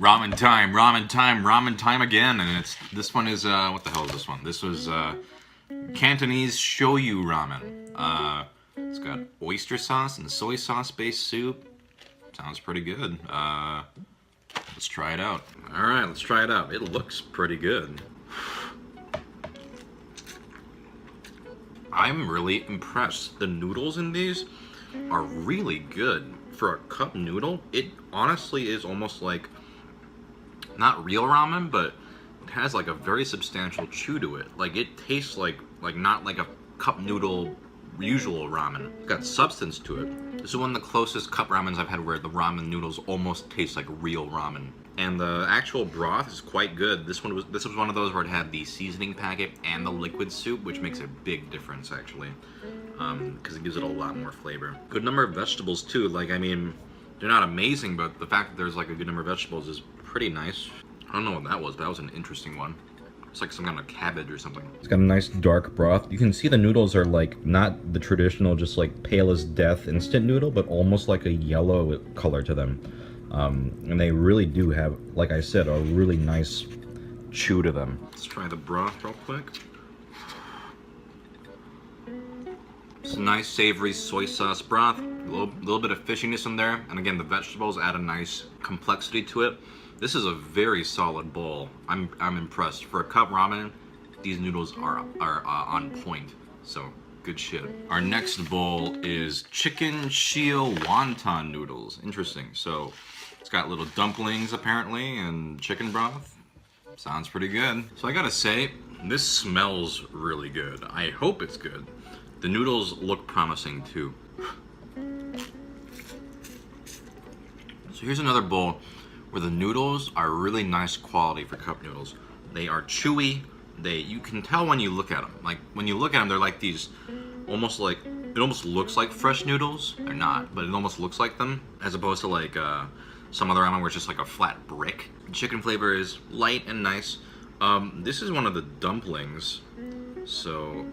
Ramen time, ramen time, ramen time again, and this one is what the hell is this one? This was Cantonese Shoyu ramen. It's got oyster sauce and soy sauce based soup. Sounds pretty good. Let's try it out. All right, let's try it out. It looks pretty good. I'm really impressed. The noodles in these are really good. For a cup noodle, it honestly is almost like, not real ramen, but it has like a very substantial chew to it. Like it tastes like not like a cup noodle usual ramen. It's got substance to it. This is one of the closest cup ramens I've had where the ramen noodles almost taste like real ramen. And the actual broth is quite good. This was one of those where it had the seasoning packet and the liquid soup, which makes a big difference actually, because it gives it a lot more flavor. Good number of vegetables too. Like, I mean, they're not amazing, but the fact that there's like a good number of vegetables is pretty nice. I don't know what that was, but that was an interesting one. It's like some kind of cabbage or something. It's got a nice dark broth. You can see the noodles are like not the traditional just like pale as death instant noodle, but almost like a yellow color to them. And they really do have, like I said, a really nice chew to them. Let's try the broth real quick. It's a nice savory soy sauce broth. A little bit of fishiness in there, and again the vegetables add a nice complexity to it. This is a very solid bowl. I'm impressed. For a cup ramen, these noodles are on point. So good shit. Our next bowl is chicken Shio Wanton noodles. Interesting. So it's got little dumplings apparently and chicken broth. Sounds pretty good. So I gotta say, this smells really good. I hope it's good. The noodles look promising too. So here's another bowl where the noodles are really nice quality for cup noodles. They are chewy. You can tell when you look at them. Like when you look at them, they're like these, almost like, it almost looks like fresh noodles. They're not, but it almost looks like them, as opposed to like some other ramen where it's just like a flat brick. The chicken flavor is light and nice. This is one of the dumplings, so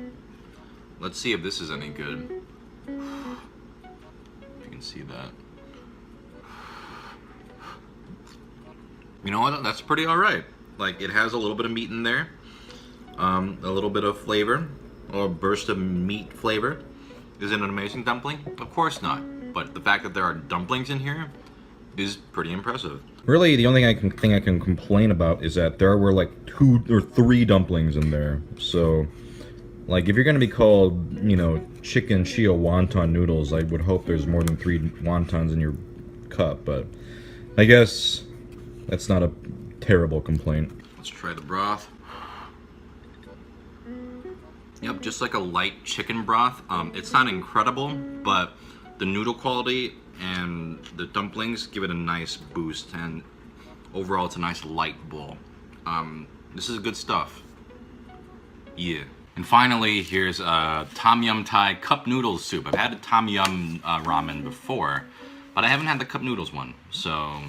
let's see if this is any good. If you can see that. You know what? That's pretty alright. Like, it has a little bit of meat in there, a little bit of flavor, or a burst of meat flavor. Is it an amazing dumpling? Of course not. But the fact that there are dumplings in here is pretty impressive. Really, the only thing I can complain about is that there were like 2 or 3 dumplings in there. So, like, if you're gonna be called, you know, chicken Shio Wanton noodles, I would hope there's more than 3 wontons in your cup. But I guess that's not a terrible complaint. Let's try the broth. Yep, just like a light chicken broth. It's not incredible, but the noodle quality and the dumplings give it a nice boost, and overall it's a nice light bowl. This is good stuff. Yeah. And finally, here's Tom Yum Thai cup noodle soup. I've had a Tom Yum ramen before, but I haven't had the cup noodles one, so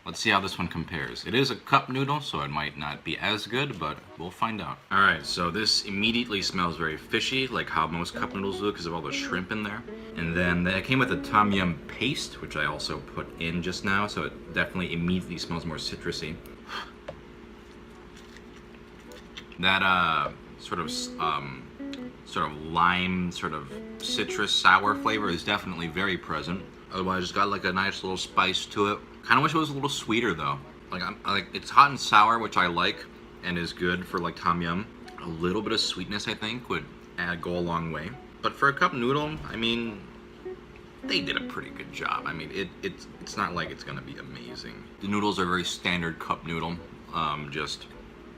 let's see how this one compares. It is a cup noodle, so it might not be as good, but we'll find out. All right, so this immediately smells very fishy, like how most cup noodles do because of all the shrimp in there. And then it came with a tom yum paste, which I also put in just now, so it definitely immediately smells more citrusy. That sort of lime, sort of citrus sour flavor is definitely very present. Otherwise, it's got like a nice little spice to it. Kind of wish it was a little sweeter though. Like it's hot and sour, which I like and is good for like tom yum. A little bit of sweetness, I think, would go a long way. But for a cup noodle, I mean, they did a pretty good job. I mean, it's not like it's gonna be amazing. The noodles are very standard cup noodle, just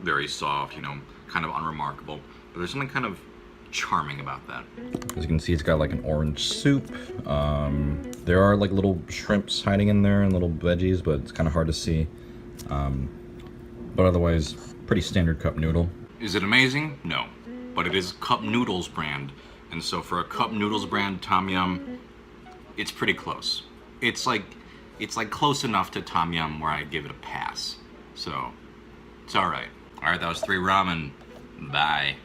very soft, you know, kind of unremarkable. But there's something kind of charming about that. As you can see, it's got like an orange soup. There are like little shrimps hiding in there and little veggies, but it's kind of hard to see. But otherwise, pretty standard cup noodle. Is it amazing? No. But it is Cup Noodles brand. And so for a Cup Noodles brand Tom Yum, it's pretty close. It's like close enough to Tom Yum where I'd give it a pass. So, it's alright. Alright, that was 3 ramen. Bye.